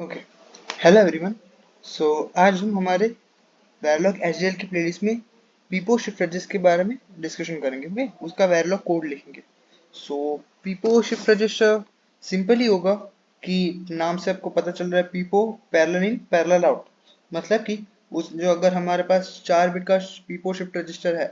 Okay. Hello everyone. सो आज हम हमारे वेरलॉग एचडीएल की प्लेलिस्ट में पीपो शिफ्ट रजिस्टर के बारे में डिस्कशन करेंगे। ओके, उसका वेरलॉग कोड लिखेंगे। सो पीपो शिफ्ट रजिस्टर सिंपल ही होगा कि नाम से आपको पता चल रहा है पीपो पैरेलल इन पैरेलल आउट। मतलब कि उस जो अगर हमारे पास 4 बिट का पीपो शिफ्ट रजिस्टर है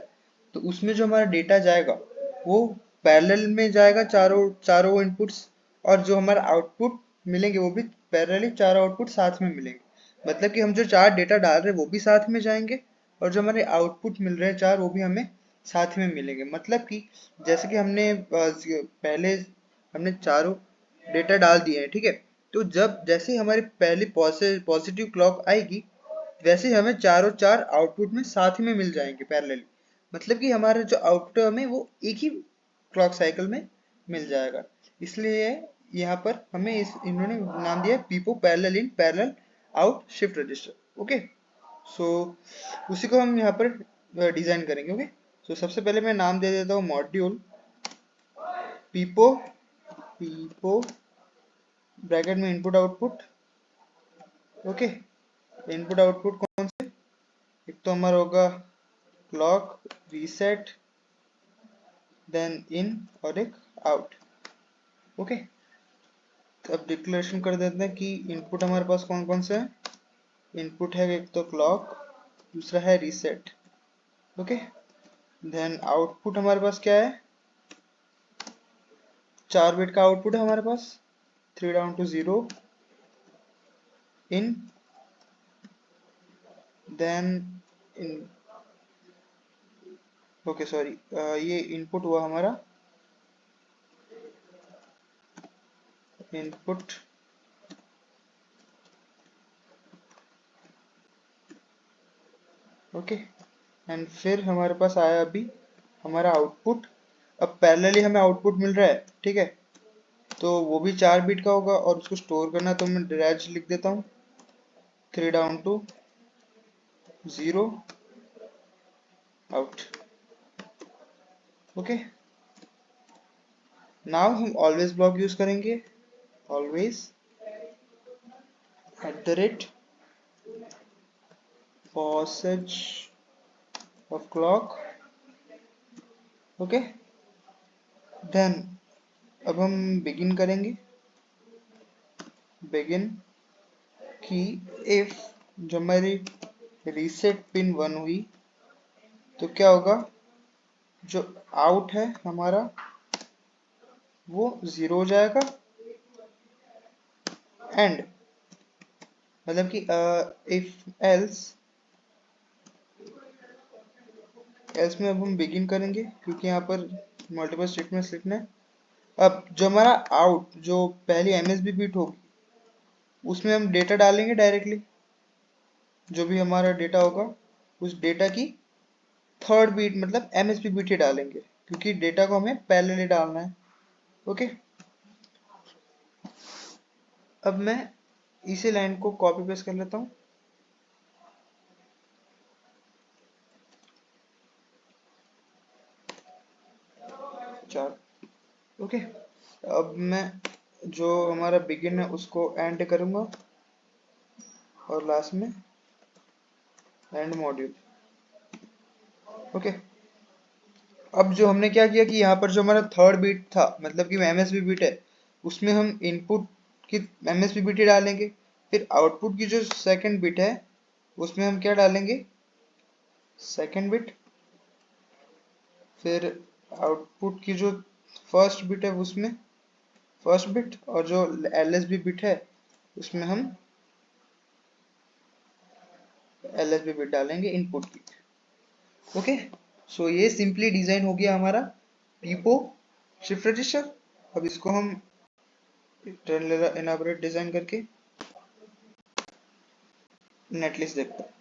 तो उसमें जो हमारा डेटा जाएगा वो पैरेलल में जाएगा, चारों चारों इनपुट्स, और जो हमारा आउटपुट मिलेंगे वो भी पैरेलली चारों आउटपुट साथ में मिलेंगे। मतलब कि हम जो चार डेटा डाल रहे हैं वो भी साथ में जाएंगे और जो हमारे आउटपुट मिल रहे हैं चार वो भी हमें साथ में मिलेंगे। मतलब कि जैसे कि हमने पहले हमने चारों डेटा डाल दिए हैं, ठीक है। तो जब जैसे ही हमारी पहली पॉजिटिव क्लॉक आएगी वैसे ही हमें चारों चार आउटपुट में साथ में मिल जाएंगे पैरेलली। मतलब कि हमारा जो आउटपुट है हमें वो एक ही क्लॉक साइकिल में मिल जाएगा। इसलिए यहाँ पर हमें इन्होंने नाम दिया PIPO parallel in parallel out shift register. Okay, so उसी को हम यहाँ पर डिजाइन करेंगे। ओके, सो सबसे पहले मैं नाम दे देता हूँ मॉड्यूल पीपो। पीपो ब्रैकेट में input output. Okay, input output कौन से, एक तो हमारा होगा क्लॉक, रीसेट, देन इन और एक आउट। ओके, तो अब डिक्लेरेशन कर देते हैं कि इनपुट हमारे पास कौन कौन से है। इनपुट है एक तो क्लॉक, दूसरा है रीसेट। ओके, देन आउटपुट हमारे पास क्या है, 4 बिट का आउटपुट है हमारे पास, 3 down to 0 in, then in, okay sorry, ये इनपुट हुआ हमारा इनपुट, ओके, एंड फिर हमारे पास आया अभी हमारा आउटपुट। अब पैरेलली हमें आउटपुट मिल रहा है, ठीक है, तो वो भी 4 बिट का होगा और उसको स्टोर करना तो मैं डायरेक्ट लिख देता हूँ 3 down to 0 out. Okay, now हम ऑलवेज ब्लॉक यूज करेंगे, always at the rate posedge of clock. Okay, then अब हम बिगिन करेंगे, बिगिन की इफ जो हमारी रीसेट पिन 1 हुई तो क्या होगा, जो आउट है हमारा वो 0 हो जाएगा। एंड मतलब कि इफ एल्स एल्स में अब हम बिगिन करेंगे क्योंकि यहाँ पर मल्टीपल स्टेटमेंट्स लिखना है। अब जो हमारा आउट जो पहली एमएसबी बिट होगी उसमें हम डेटा डालेंगे डायरेक्टली, जो भी हमारा डेटा होगा उस डेटा की थर्ड बीट मतलब एमएसबी बीट ही डालेंगे क्योंकि डेटा को हमें पहले ही डालना है। ओके, अब मैं इसी लाइन को कॉपी पेस्ट कर लेता हूँ। चार, ओके, अब मैं जो हमारा बिगिन है उसको एंड करूंगा और लास्ट में एंड मॉड्यूल। ओके, अब जो हमने क्या किया कि यहाँ पर जो हमारा थर्ड बीट था मतलब कि एमएसबी बीट है उसमें हम इनपुट की एमएसबी बीट ही डालेंगे। फिर आउटपुट की जो सेकंड बिट है उसमें हम क्या डालेंगे, सेकंड बिट। फिर आउटपुट की जो फर्स्ट बिट है उसमें फर्स्ट बिट, और जो एलएसबी बिट है उसमें हम एलएसबी बिट डालेंगे इनपुट की। ओके, सो ये सिंपली डिजाइन हो गया हमारा पीपो शिफ्ट रजिस्टर। अब इसको हम इनाबोरेट डिजाइन करके नेटलिस्ट देखते हैं।